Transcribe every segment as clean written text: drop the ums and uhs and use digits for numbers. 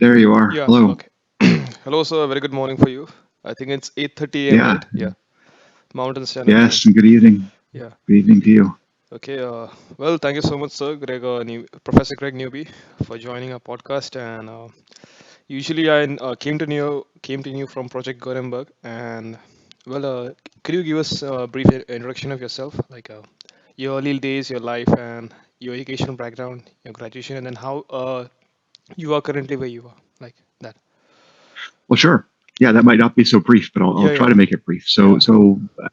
There you are. Yeah, Hello. okay. Hello, sir. Very good morning for you. I think it's 8:30 a.m., Yeah. right? Yeah, Mountain Standard Time. Yes, and good evening. Yeah. Good evening to you. Okay. Well, thank you so much, sir, Professor Greg Newby, for joining our podcast. And usually, I came to you from Project Gutenberg. And well, could you give us a brief introduction of yourself, like your early days, your life, and your educational background, your graduation, and then how you are currently where you are, like that. Well, sure. Yeah, that might not be so brief, but I'll Yeah, try yeah, to make it brief. yeah.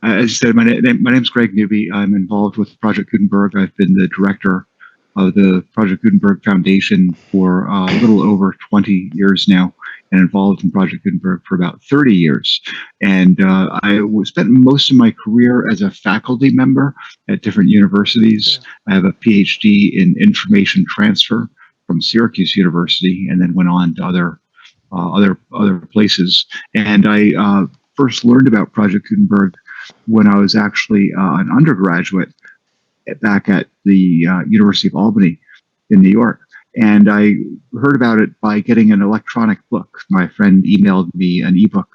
As you said, my name's Greg Newby. I'm involved with Project Gutenberg. I've been the director of the Project Gutenberg Foundation for a little over 20 years now, and involved in Project Gutenberg for about 30 years. And spent most of my career as a faculty member at different universities. Yeah. I have a PhD in information transfer from Syracuse University, and then went on to other places. And I first learned about Project Gutenberg when I was actually an undergraduate back at the University of Albany in New York. And I heard about it by getting an electronic book. My friend emailed me an ebook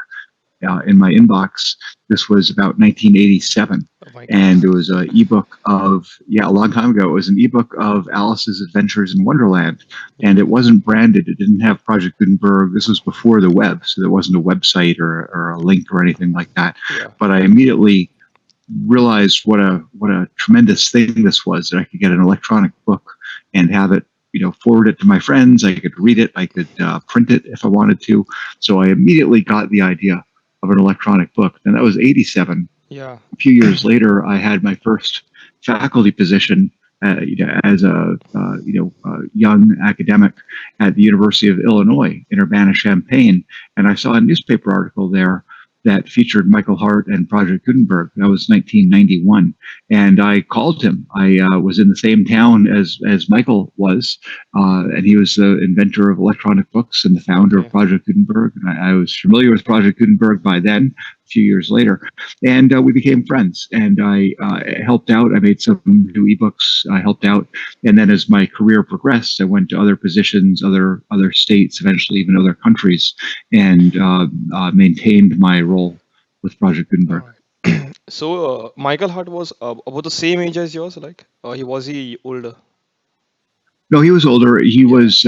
in my inbox. This was about 1987. Oh my God. And it was an ebook of, a long time ago. It was an ebook of Alice's Adventures in Wonderland. And it wasn't branded. It didn't have Project Gutenberg. This was before the web. So there wasn't a website or a link or anything like that. Yeah. But I immediately realized what a tremendous thing this was, that I could get an electronic book and have it, forward it to my friends. I could read it. I could print it if I wanted to. So I immediately got the idea of an electronic book. And that was 87. Yeah. A few years later, I had my first faculty position as a young academic at the University of Illinois in Urbana-Champaign. And I saw a newspaper article there that featured Michael Hart and Project Gutenberg. That was 1991. And I called him. I was in the same town as Michael was, and he was the inventor of electronic books and the founder of Okay. Project Gutenberg. And I was familiar with Project Gutenberg by then, a few years later. And we became friends. And I helped out. I made some new ebooks. I helped out. And then as my career progressed, I went to other positions, other states, eventually even other countries, and maintained my role with Project All Gutenberg. right. So Michael Hart was about the same age as yours, like, or he older? No, he was older. He Yeah. was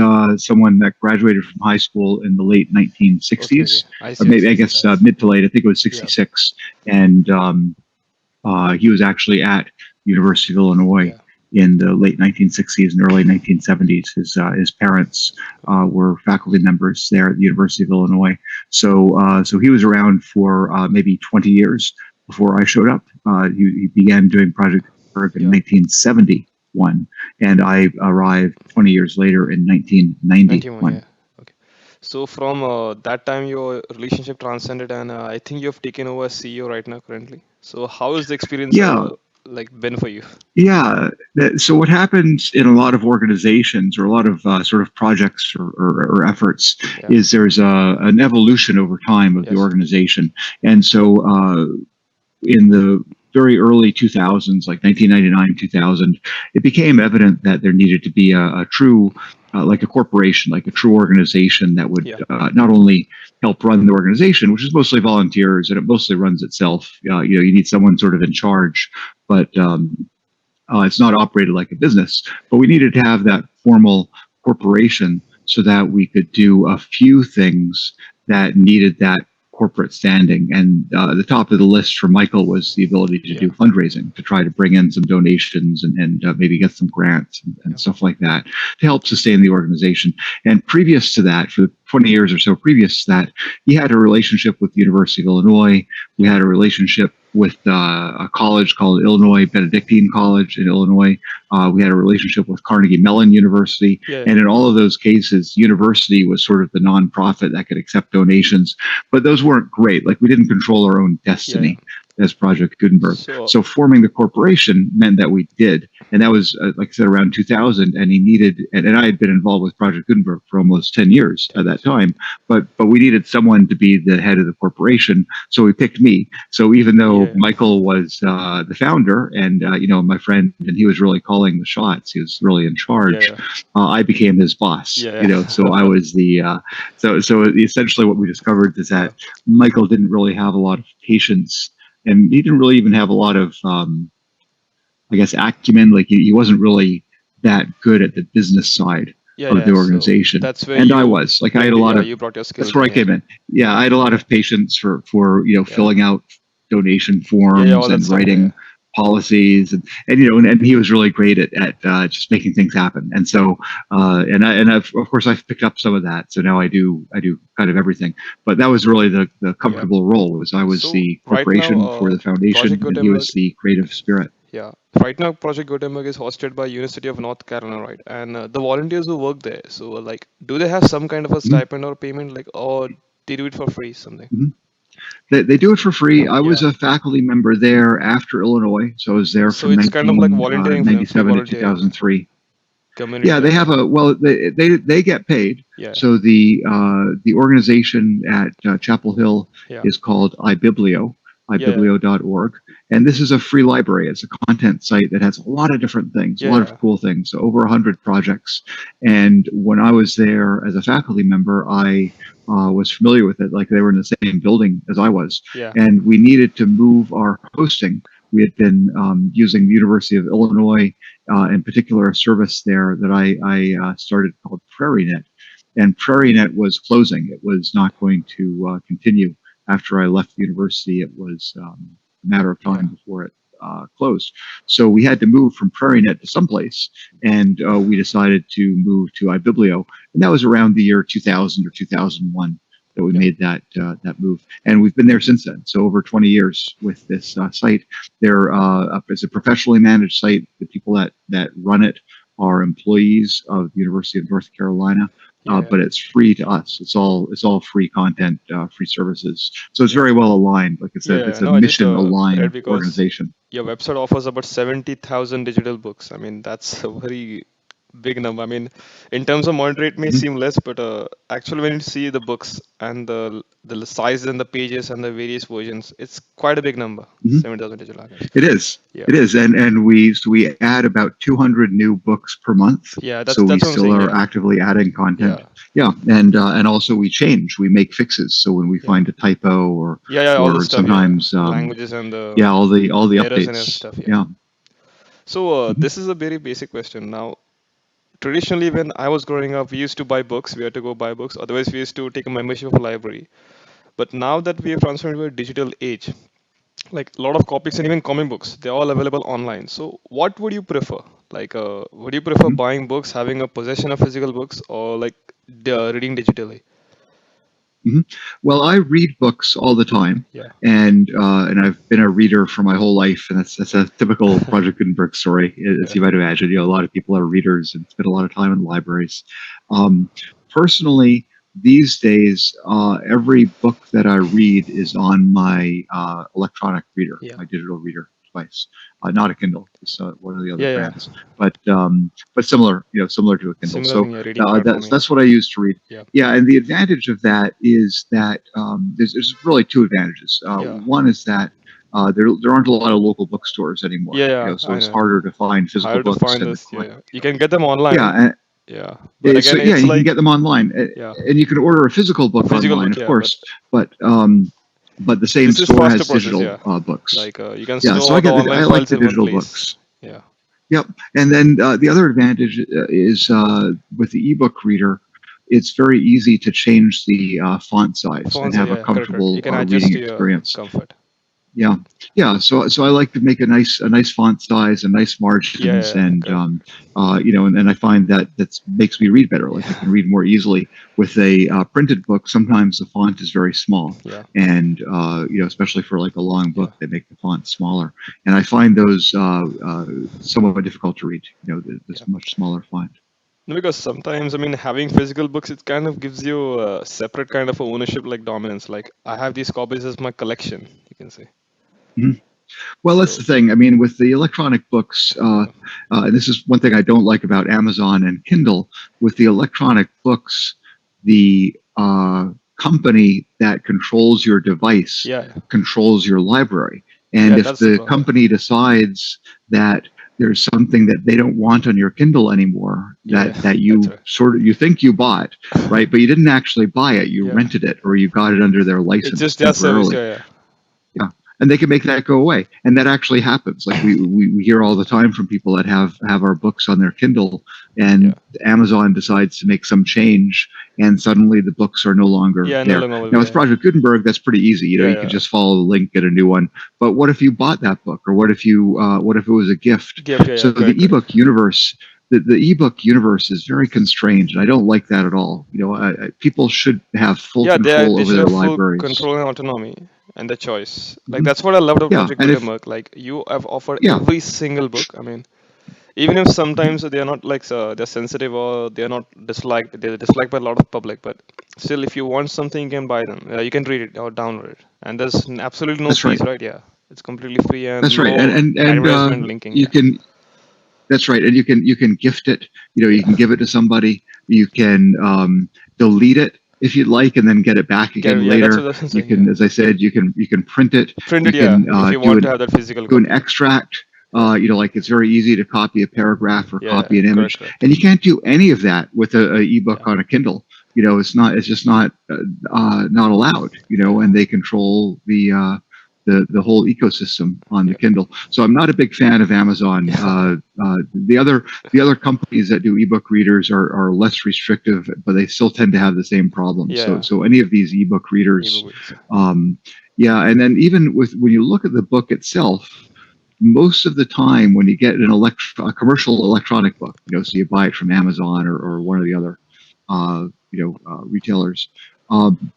someone that graduated from high school in the late Okay. 1960s, Okay. I or see. I maybe, see. I guess, Nice. mid to late. I think it was Yeah. 66. And he was actually at University of Illinois Yeah. in the late 1960s and early 1970s. His parents were faculty members there at the University of Illinois. So he was around for maybe 20 years before I showed up. He began doing Project Gutenberg in Yeah. 1971, and I arrived 20 years later in 91. 1991. Yeah. Okay. So from that time, your relationship transcended, and I think you have taken over as CEO right now, currently. So how is the experience Yeah, like been for you? Yeah. So what happens in a lot of organizations or a lot of sort of projects or efforts Yeah. is there's an evolution over time of the Yes. organization. And so in the very early 2000s, like 1999, 2000, it became evident that there needed to be a true, like a corporation, like a true organization that would Yeah. not only help run the organization, which is mostly volunteers and it mostly runs itself. You need someone sort of in charge, but it's not operated like a business. But we needed to have that formal corporation so that we could do a few things that needed that corporate standing. And the top of the list for Michael was the ability to Yeah. do fundraising, to try to bring in some donations and maybe get some grants and Yeah. stuff like that to help sustain the organization. And previous to that, for the 20 years or so previous to that, he had a relationship with the University of Illinois. We had a relationship with a college called Illinois Benedictine College in Illinois. We had a relationship with Carnegie Mellon University. Yeah. And in all of those cases, university was sort of the nonprofit that could accept donations, but those weren't great. Like we didn't control our own Yeah. destiny. as Project Gutenberg. So So forming the corporation meant that we did, and that was like I said around 2000. And he needed, and I had been involved with Project Gutenberg for almost 10 years 10 at that years, yeah. time. But we needed someone to be the head of the corporation, so he picked me. So even though Yeah, Michael was the founder, and my friend, and he was really calling the shots, he was really in charge. yeah, I became his boss. yeah, So I yeah. was the so essentially what we discovered is Yeah, that Michael didn't really have a lot of patience, and he didn't really even have a lot of I guess acumen. Like he wasn't really that good at the business side yeah, of the yeah. So organization, that's where and I you was like I had bring a the, lot yeah, of. you brought your That's skills where I in, yeah, came in. Yeah, I had a lot yeah, of patience for yeah, filling out donation yeah, yeah, forms all that and stuff, yeah, writing policies, and and he was really great at just making things happen. And so of course I've picked up some of that. So now I do kind of everything. But that was really the yeah. comfortable role. Was I was So the right now, corporation for the Project foundation, and he Gutenberg, was the creative spirit. yeah, right now Project Gutenberg is hosted by University of North Carolina, right? And the volunteers who work there, so like, do they have some kind of a Mhm, stipend or payment, like, or they do it for free, something? mhm. They do it for free. I was Yeah. a faculty member there after Illinois, so I was there So from it's kind of like volunteering, free 1997 to volunteering, 2003. community Yeah, they level. have a well. They get paid. Yeah, So the organization at Chapel Hill yeah, is called iBiblio, yeah, iBiblio.org, and this is a free library. It's a content site that has a lot of different things, a yeah, lot of yeah, cool things. So over 100 projects. And when I was there as a faculty member, I was familiar with it. Like they were in the same building as I was, yeah, and we needed to move our hosting. We had been using the University of Illinois, in particular, a service there that I started called PrairieNet. And PrairieNet was closing. It was not going to continue after I left the university. It was a matter of yeah, time before it closed. So we had to move from PrairieNet to someplace, and we decided to move to iBiblio. And that was around the year 2000 or 2001 that we yeah, made that move. And we've been there since then. So over 20 years with this site. There it's a professionally managed site. The people that run it are employees of the University of North Carolina, yeah, yeah, but it's free to us. It's all free content, free services. So it's yeah, very well aligned. Like it's a yeah. it's a No, I just mission read aligned because organization. your website offers about 70,000 digital books. I mean, that's a very big number. I mean, in terms of monetary, it may Mhm, seem less, but actually, when you see the books and the size and the pages and the various versions, it's quite a big number. mhm. 70,000 digital archives. It is. Yeah, It is, and we add about 200 new books per month. yeah. That's So we that's what I'm still saying. are Yeah, actively adding content. yeah, Yeah, and also we change. We make fixes. So when we yeah, find a typo yeah, yeah. All the or stuff. Yeah, sometimes the languages and the yeah, all the errors and updates. stuff. Yeah. Yeah. So Mhm, this is a very basic question. Now, traditionally, when I was growing up, we used to buy books. We had to go buy books. Otherwise, we used to take a membership of a library. But now that we have transferred to a digital age, like a lot of comics and even comic books, they're all available online. So, what would you prefer? Like, would you prefer mhm. buying books, having a possession of physical books, or like reading digitally? hmm Well, I read books all the time, Yeah, and I've been a reader for my whole life, and that's a typical Project Gutenberg story, as yeah, you might imagine. A lot of people are readers and spend a lot of time in libraries. Um, Personally, these days, every book that I read is on my electronic reader, yeah, my digital reader device, not a Kindle. It's one of the other yeah, yeah. brands, but similar, similar to a Kindle. Similar So thing, yeah, reading platform, that's yeah, that's what I use to read. yeah, Yeah, and the advantage of that is that there's really two advantages. yeah, One is that there aren't a lot of local bookstores anymore. yeah, yeah. So I it's know. harder to find physical Hard to books, find and the this. Yeah, you can get them online. yeah, Yeah, but so again, yeah, it's you can like, get them online, yeah, and you can order a physical book physical online, book, of yeah, but course, but the same this is store faster has process, digital yeah. books. Like you can Yeah, store so all the I online like files the in one digital place. books. Yeah, Yep. And then the other advantage is with the ebook reader, it's very easy to change the font size and phones, have a yeah, correct, correct. You comfortable can adjust reading to your experience. comfort. Yeah, yeah. So I like to make a nice font size and nice Yeah, margins, yeah, yeah, and correct. and I find that makes me read better. Like I Yeah, can read more easily with a printed book. Sometimes the font is very small, yeah, and especially for like a long yeah, book, they make the font smaller, and I find those somewhat difficult to read. This yeah. much smaller font. No, because sometimes, I mean, having physical books, it kind of gives you a separate kind of ownership, like dominance. Like I have these copies as my collection, you can say. Mhm. Well, that's the So thing. I mean, with the electronic books, yeah, and this is one thing I don't like about Amazon and Kindle. With the electronic books, the company that controls your device yeah, controls your library. yeah. And if That's the the problem. company decides that there's something that they don't want on your Kindle anymore, Yeah, that that's you right. sort of you think you bought, right, but you didn't actually buy it, you Yeah, rented it or you got it under their it's license just their service. temporarily. Yeah, yeah, Yeah, and they can make that go away, and that actually happens. Like we hear all the time from people that have our books on their Kindle, yeah, and Amazon decides to make some change, and suddenly the books are no longer yeah. No there. longer will Now be with there. Project Gutenberg, that's pretty easy. You know, Yeah, you can yeah. just follow the link, get a new one. But what if you bought that book, or what if it was a gift? Gift. Yeah, So yeah. the Correct, correct. ebook universe. The ebook universe is very constrained, and I don't like that at all. You know, people should have full Yeah, control they over should their have full libraries. control and autonomy and the choice. Like Mhm. that's what I loved about Yeah, Project and if Gutenberg. Like you have offered yeah, every single book. I mean, even if mhm, sometimes they are not like they're sensitive or they are not disliked, they're disliked by a lot of public. But still, if you want something, you can buy them. You can read it or download it, and there's absolutely no that's fees, right. right? Yeah, it's completely free That's and right. no And advertisement linking. you Yeah, can that's right. And you can gift it. You know, you can yeah. give it to somebody. You can delete it if you'd like, and then get it back again Yeah, that's later. what I'm You saying. can, Yeah, as I said, you can print it. print You it. Yeah, can if you want to have that physical do an copy. Yeah, extract. yeah, You know, like it's very easy to copy a paragraph or yeah. copy an Correct, image, correct. and you can't do any of that with a ebook Yeah, on a Kindle. You know, it's not. It's just not allowed. You know, yeah, and they control the whole ecosystem on the yeah, Kindle. So I'm not a big fan of Amazon. yeah, The other companies that do ebook readers are less restrictive, but they still tend to have the same problems. yeah. So any of these ebook readers, Ebook readers. um, yeah, and then even with when you look at the book itself, most of the time when you get a commercial electronic book, you know, so you buy it from Amazon or one of the other, retailers, um,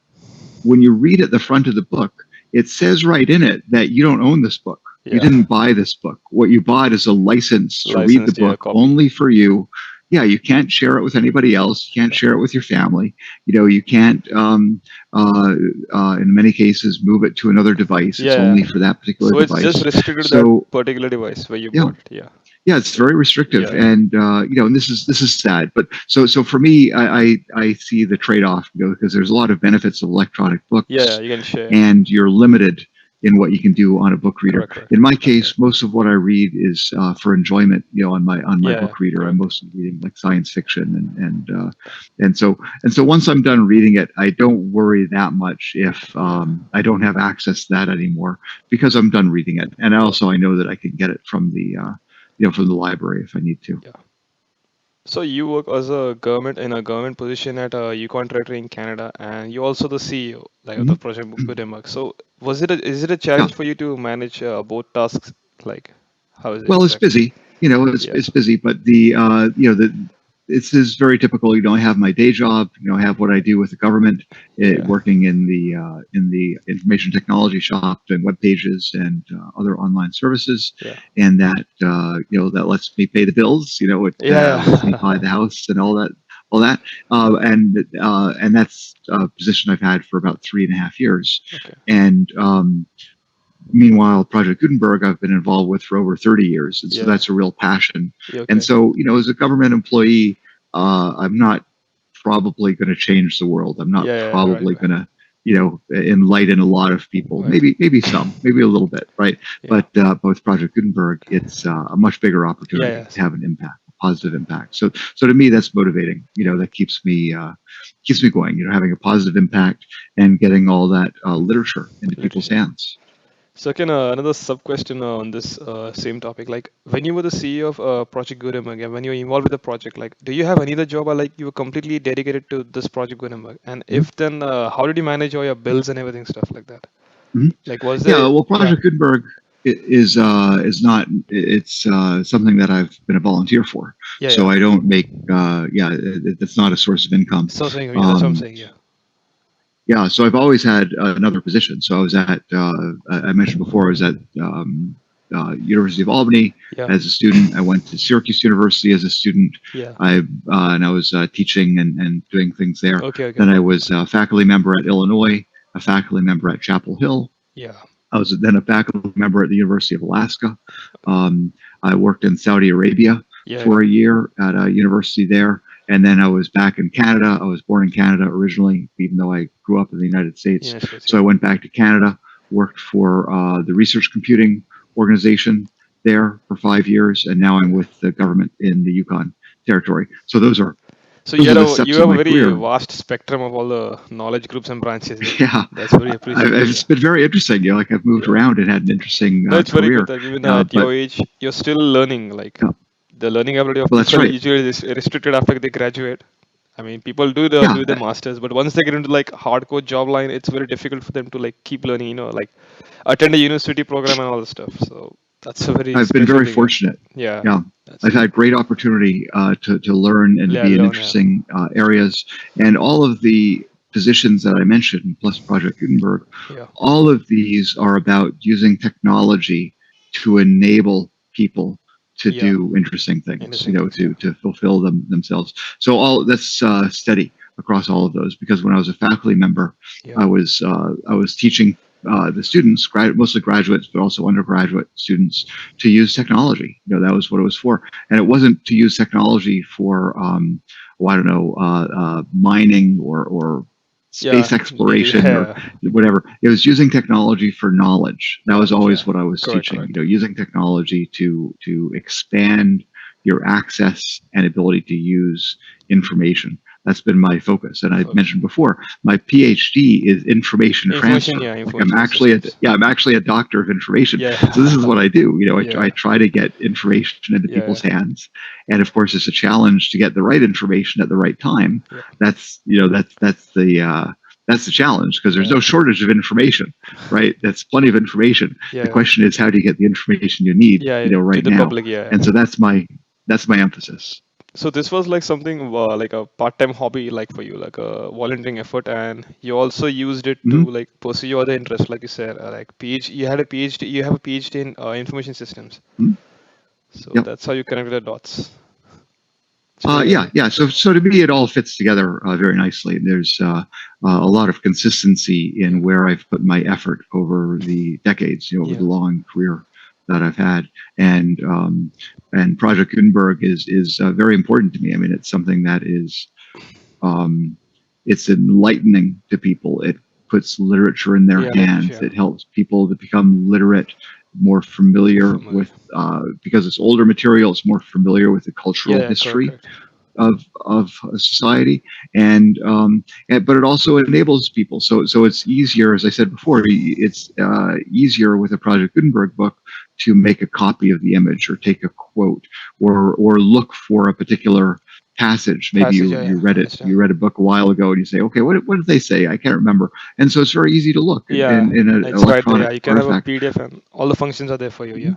when you read at the front of the book, it says right in it that you don't own this book. You Yeah, didn't buy this book. What you bought is a license to read the licensed. Yeah, book copy. only for you. Yeah, you can't share it with anybody else. You can't Yeah, share it with your family. You know, you can't, in many cases, move it to another device. It's yeah. only for that particular So it's just device. restricted to that So, particular device where you yeah, bought it. Yeah, yeah, it's very restrictive, yeah, yeah, and you know, and this is sad. But so for me, I see the trade off, you know, because there's a lot of benefits of electronic yeah, yeah. books, You can share. and you're limited in what you can do on a book reader. Correct, correct. In my That's right. case, most of what I read is for enjoyment. You know, on my Yeah, yeah, book reader, I'm correct. mostly reading like science fiction, and so once I'm done reading it, I don't worry that much if Yeah, I don't have access to that anymore because I'm done reading it, and yeah, also I know that I can get it from the from the library if I need to. yeah. So you work as a government in a government position at Yukon Territory in Canada, and you're also the CEO like of the Mhm. project Gutenberg. So is it a Yeah. challenge for you to manage both tasks? Like, how is it Well, it's exactly? busy. You know, Yeah, it's busy, but this is very typical. You know, I have my day job. You know, I have what I do with the government, yeah, working in the information technology shop, doing web pages and other online services, yeah, and that that lets me pay the bills. You know, it yeah, lets me buy yeah. the house and all that, and that's a position I've had for about 3.5 years, Okay. and meanwhile, Project Gutenberg, I've been involved with for over 30 years. And so Yeah. that's a real passion. Yeah. And Okay. so, you know, as a government employee, I'm not probably going to change the world. I'm not Yeah. Yeah. Right. probably Right. going to, enlighten a lot of people. Right. Maybe some, maybe a little bit, right? Yeah. But with Project Gutenberg, it's a much bigger Yeah. opportunity Yes. to have an impact, a positive impact. So to me, that's motivating. You know, that keeps me going. You know, having a positive impact and getting all that literature into people's Literature. hands. So, can another sub question on this same topic? Like, when you were the CEO of Project Gutenberg, and when you were involved with the project, like, do you have any other job, or like you were completely dedicated to this Project Gutenberg? And Mhm. if then, how did you manage all your bills and everything, stuff like that? Mhm. Like, was Yeah, there? well, Yeah. Project Gutenberg is not. It's something that I've been a volunteer for, Yeah. so Yeah. I don't make. It's not a source of income. So saying, yeah, that's what I'm Um, saying. Yeah. yeah, so I've always had another position. So I was at. I mentioned before I was at University of Albany Yeah. as a student. I went to Syracuse University as a student. Yeah. I was teaching and doing things there. Okay. Okay. Then I was a faculty member at Illinois, a faculty member at Chapel Hill. Yeah. I was then a faculty member at the University of Alaska. I worked in Saudi Arabia Yeah, yeah. for a year at a university there. And then I was back in Canada. I was born in Canada originally, even though I grew up in the United States. United States, So I went back to Canada, worked for the research computing organization there for 5 years, and now I'm with the government in the Yukon Territory. So so those are the you steps of have a my very career. vast spectrum of all the knowledge groups and branches. Yeah, Yeah, that's very appreciable. it's Yeah, been very interesting. You know, like I've moved yeah. around and had an interesting No, it's very good career. that even at But your age, you're still learning. Like yeah, the learning ability of well, that's people right. usually is restricted after they graduate. I mean, people Yeah, do the masters, but once they get into like hardcore job line, it's very difficult for them to like keep learning. Like attend a university program and all the stuff. So that's a very I've been special very thing. Yeah, fortunate. yeah, Yeah, that's I've had great opportunity to learn and to yeah, be in learn. Yeah, interesting areas, and all of the positions that I mentioned, plus Project Gutenberg, yeah, all of these are about using technology to enable people to yeah. do interesting things. You Interesting know, things. Yeah, to fulfill themselves. So all that's steady across all of those. Because when I was a faculty member, yeah. I was teaching the students, mostly graduates, but also undergraduate students, to use technology. You know, that was what it was for, and it wasn't to use technology for, I don't know, mining or space Yeah, exploration or yeah. whatever. It was using technology for knowledge. That was Knowledge. always Yeah, what I was correct, teaching. You correct. know, using technology to expand your access and ability to use information. That's been my focus. And I Focus. mentioned before, my PhD is information Information. transfer. Yeah, Like I'm information actually systems. I'm actually a doctor of information. Yeah, So this is what I do. You know, I yeah, try to get information into yeah, people's hands, and of course, it's a challenge to get the right information at the right time. yeah, That's the challenge, because there's yeah, no shortage of information, right? That's plenty of information. The yeah, question is, how do you get the information you need, yeah. To right the now? public. Yeah. And so that's my emphasis. So this was like something like a part-time hobby, like for you, like a volunteering effort, and you also used it to Hmm. like pursue your other interests, like you said, like PhD. You had a PhD. You have a PhD in information systems. Hmm. So Yep. that's how you connect the dots. It's very Yeah, good. yeah. So to me, it all fits together very nicely. There's a lot of consistency Yeah, in where I've put my effort over the decades, over yeah, the long career that I've had, and Project Gutenberg is very important to me. I mean, it's something that is um, it's enlightening to people. It puts literature in their yeah. Literature. hands. Yeah. It helps people to become literate, more familiar Familiar. with because it's older material. It's more familiar with the Yeah, cultural yeah, correct, history correct. of a society, but it also enables people. So it's easier, as I said before, it's easier with a Project Gutenberg book to make a copy of the image, or take a quote, or look for a particular passage. Maybe Passage. Yeah, yeah. Understand. you read a book a while ago, and you say, okay, what did they say? I can't remember. And so it's very easy to look Yeah, in an it's right there. electronic Yeah, you can have a artifact. PDF and all the functions are there for you. Yeah,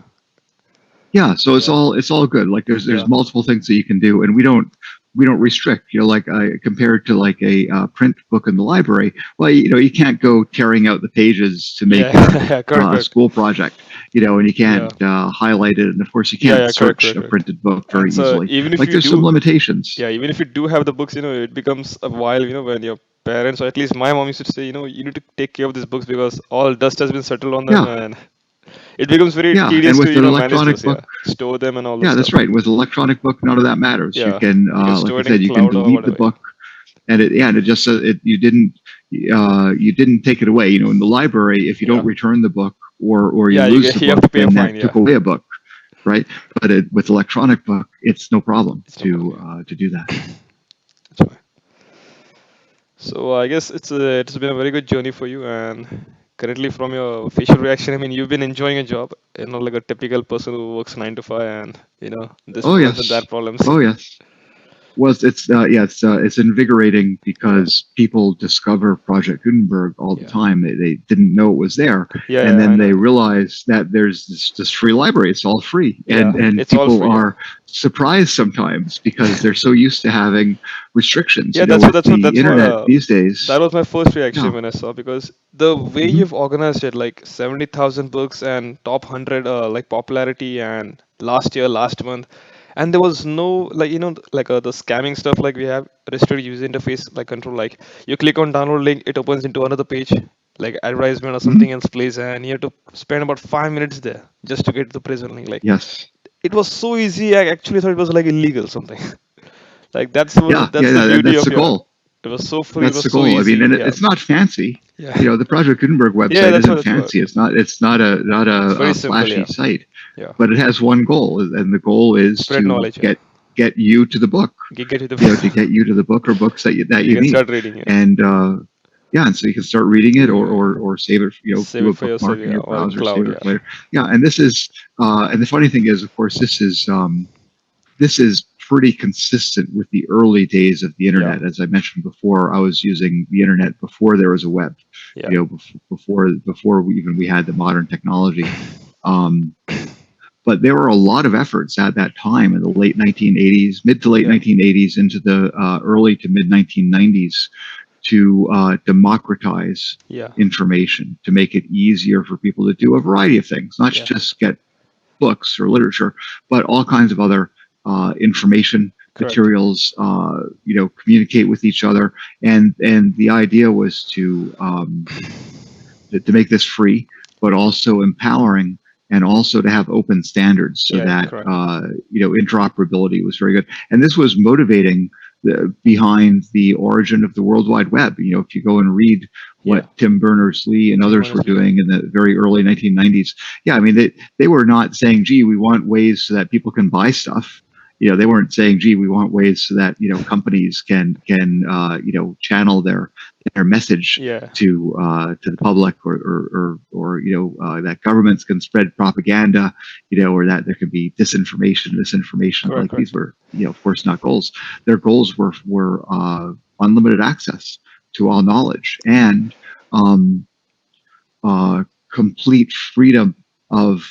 Yeah, so yeah, it's all good. Like there's yeah, multiple things that you can do, and we don't restrict. You know, like compared to like a print book in the library. Well, you can't go tearing out the pages to yeah. make Yeah, correct, a correct. school project. And you Yeah, can't highlight it, and of course you yeah, can't yeah, correct, search correct, a correct. printed book And very so easily. even if Like you there's some do, limitations. yeah, even if you do have the books, it becomes a while, when your parents, or at least my mom used to say, you need to take care of these books because all dust has been settled on them, Yeah, and it becomes very yeah, and tedious to, with an manage electronic those, yeah, book. store them and all the Yeah, that's stuff. right. With electronic book, none of that matters. You Yeah, can, you can like store I it in said, you can cloud or delete the whatever. book, and it just you didn't take it away. In the library, if you don't Yeah, return the book, or you yeah, lose the you have book, to pay a then fine. that took Yeah, away a book, right? But with electronic book, it's no problem it's no problem. Yeah, to do that. that's fine. So I guess it's been a very good journey for you, and currently from your facial reaction, I mean you've been enjoying a job, like a typical person who works 9 to 5, and this Oh problems and that yes, problems. oh yes. Well, it's invigorating, Yeah, because people discover Project Gutenberg all the yeah, time. They didn't know it was there, yeah, and yeah. I then know. they realize that there's this free library. It's all free, Yeah, and it's all people free. Yeah, are surprised sometimes, because they're so used to having restrictions. yeah. With the internet these That days. was my first reaction Yeah. when I saw, because the way Hmm. you've organized it, like 70,000 books and top 100 like popularity and last year, last month, and there was no like like the scamming stuff, like we have restricted user interface like control, like you click on download link, it opens into another page. like advertisement or Hmm. something else plays, and you have to spend about 5 minutes there just to get to the prison link. Like Yes. it was so easy. I actually thought it was like illegal something. Like Yeah. that's Yeah. the beauty That's of the yeah. goal. It was so free. It That's was the so goal. I mean, easy. and Yeah, it's not fancy. yeah, The Project Gutenberg yeah. website That's what isn't that's what. fancy. It's not It's very a simple. flashy Yeah, site, yeah. but it has one goal, and the goal is Spread to knowledge. Yeah, get you to the book. get you To the get you to the book or books that you you can need, start reading it. and yeah, and so you can start reading it, Yeah. or save it. Save Do it a for yourself. bookmark in Yeah, your or browser, cloud. save it Yeah, for later. Yeah, and this is and the funny thing is, of course, this is pretty consistent with the early days of the yeah, internet. As I mentioned before, I was using the internet before there was a web. yeah, Before we had the modern technology. Um, but there were a lot of efforts at that time in the late 1980s, mid to late yeah, 1980s, into the early to mid 1990s to democratize yeah, information, to make it easier for people to do a variety of things, not yeah. just get books or literature, but all kinds of other information Correct. materials, communicate with each other. And the idea was to make this free, but also empowering, and also to have open standards, so Yeah, yeah, that correct. interoperability was very good. And this was motivating behind the origin of the World Wide Web. If you go and read Yeah, what Tim Berners-Lee and Tim others were Berners-Lee. doing in the very early 1990s, yeah, I mean, they were not saying, "Gee, we want ways so that people can buy stuff." They weren't saying, "Gee, we want ways so that companies channel their message Yeah, to the public, or that governments can spread propaganda, or that there could be misinformation. correct, Like, these correct. were, of course, not goals. Their goals were unlimited access to all knowledge, and um, uh, complete freedom of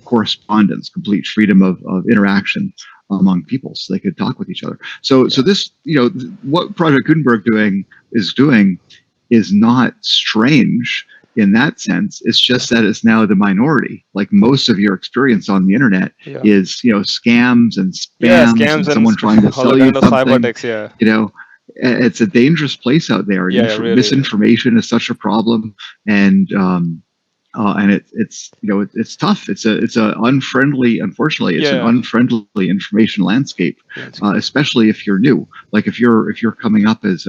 correspondence, complete freedom of interaction among people, so they could talk with each other. So Yeah, this, what Project Gutenberg doing is not strange in that sense. It's yeah, just that it's now the minority. Like, most of your experience on the internet yeah, is, scams and yeah. spams Scams and and someone trying to all the sell you kind of cyber something. attacks. Yeah, You know, it's a dangerous place out there, and yeah, yeah, really. Yeah, misinformation is such a problem. And it's it's tough. It's a unfriendly. Unfortunately, it's yeah, an yeah. unfriendly information landscape, Landscape. especially if you're new. Like, if you're coming up as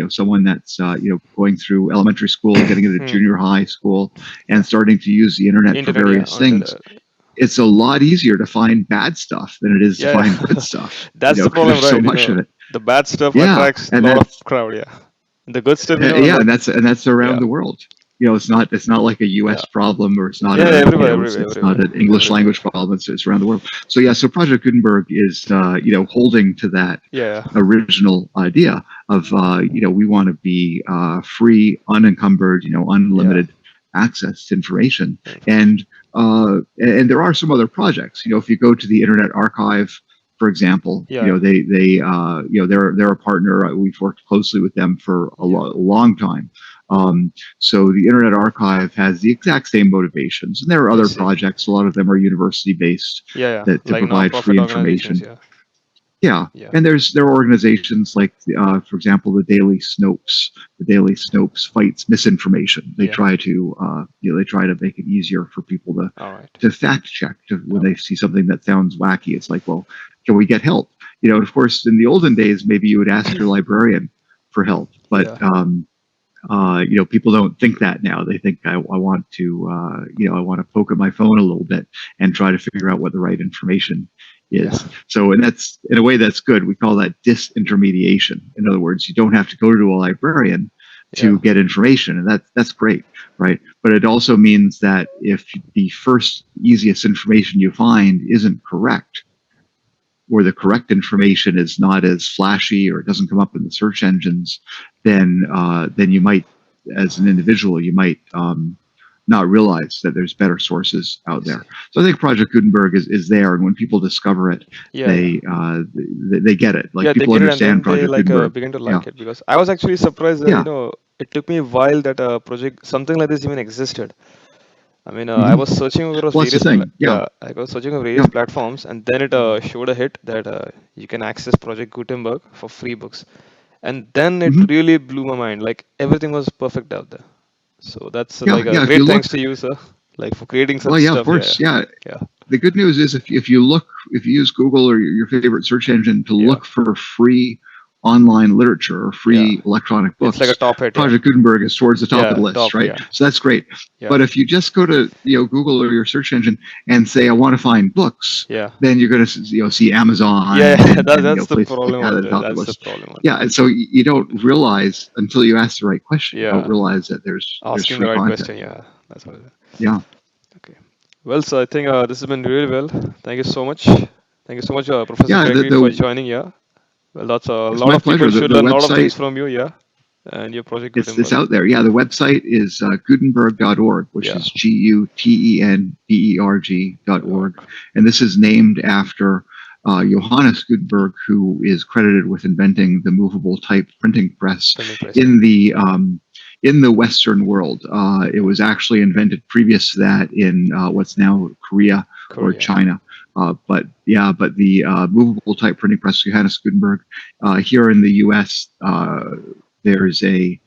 someone that's going through elementary school and getting into Hmm. junior high school Yeah. and starting to use the internet for Internet. Yeah. various On things. the. It's a lot easier to find bad stuff than it is to Yeah, find good yeah. stuff. That's the Because problem, there's so right? much of it. The bad stuff Yeah, attracts a and lot of that's crowd. Yeah, the good stuff, yeah, like and that's yeah, around the world. It's not like a yeah, U.S. problem, or it's not yeah, a everywhere, everywhere, it's not everywhere, an English everywhere. language problem. It's around the world. So yeah, so Project Gutenberg is holding to that Yeah, original idea of we want to be free, unencumbered, yeah, unlimited access to information. yeah. Information. And there are some other projects. If you go to the Internet Archive, for example, Yeah, they're a partner. We've worked closely with them for yeah, a long time. So the Internet Archive has the exact same motivations, and there are I other see. projects. A lot of them are university based, Yeah, yeah, that to like provide non-profit free organizations. information. Yeah, Yeah, yeah, and there are organizations like, for example, the Daily Snopes. The Daily Snopes fights misinformation. They yeah. try to they try to make it easier for people All right. to fact check, when All they right. see something that sounds wacky. It's like, well, can we get help? Of course, in the olden days, maybe you would ask your librarian for help, but Yeah, people don't think that now. They think, I want to, I want to poke at my phone a little bit and try to figure out what the right information yeah, is. So, and that's, in a way, that's good. We call that disintermediation. In other words, you don't have to go to a librarian yeah, to get information, and that's great, right? But it also means that if the first easiest information you find isn't correct, or the correct information is not as flashy, or it doesn't come up in the search engines, then you might, as an individual, you might not realize that there's better sources I out see. there. So I think Project Gutenberg is there, and when people discover it, Yeah, yeah. they get it. Like, Yeah, they people get it and understand then they Project like Gutenberg. begin to Yeah, like it because I was actually surprised that yeah, it took me a while that project something like this even existed. I mean, I hmm was searching across well, that's the various thing. Yeah, yeah, I was searching on various yeah, platforms, and then it showed a hit that you can access Project Gutenberg for free books, and then it hmm really blew my mind. Like everything was perfect out there. So that's Yeah, like a yeah. If great you thanks look, to you, sir, like for creating well, such yeah, of stuff. Yeah, course, yeah. yeah, The good news is if you look, if you use Google or your favorite search engine to yeah, look for free online literature or yeah. free electronic It's like a books, top hit. Yeah, Project Gutenberg is towards the top of yeah, the list, top. right? Yeah, So that's great. yeah, But if you just go to Google or your search engine and say I want to find books, yeah, then you're going to see Amazon yeah. and That's the places like problem that out at the there. top of the That's the list. problem out Yeah, there. and so you don't realize until you ask the right question. You don't Yeah, realize that there's asking the free right content. question. Yeah, that's what it is. Yeah, Okay. Well, so I think this has been really well. Thank you so much. Thank you so much, Professor yeah. Gregory, for joining. Yeah. Well, that's a It's lot my of people pleasure. should The learn a lot of things website from you. Yeah, and your project it's Gutenberg. out there. Yeah, the website is Gutenberg.org, which Yeah. is Gutenberg.org, and this is named after Johannes Gutenberg, who is credited with inventing the movable type printing press Printing press. Yeah. in the Western world. It was actually invented previous to that in what's now Korea or Korea. China. But the movable type printing press, Johannes Gutenberg, here in the U.S. There's a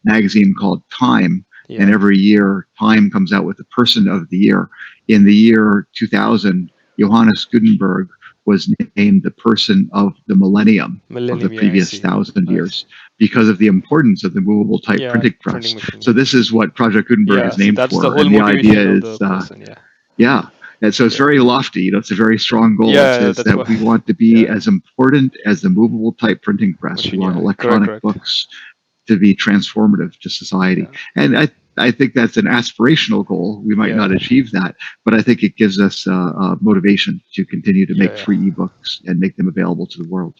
magazine called Time, and Yeah. every year Time comes out with the person of the year. In the year 2000, Johannes Gutenberg was named the person of the millennium of the Millennium. Yeah, I previous see. 1,000 years because of the importance of the movable type Yeah, printing printing press. machine. So Yeah. this is what Project Gutenberg Yeah. is So named that's the for, whole and the idea motivation of the is, person. Yeah. yeah. And so it's Yeah. very lofty. It's a very strong goal. It Yeah. says That's that what. we want to be Yeah. as important as the movable type printing press. We Machine. want Yeah. Correct. electronic Correct. books to be transformative to society. Yeah. And I think that's an aspirational goal. We might Yeah. not achieve that, but I think it gives us motivation to continue to Yeah. make Yeah. free ebooks and make them available to the world.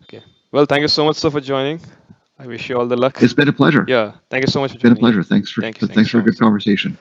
Okay. Well, thank you so much, sir, for joining. I wish you all the luck. It's been a pleasure. Yeah. Thank you so much for It's been a joining. Yeah. pleasure. Thank you Thanks so for a much, good sir. conversation.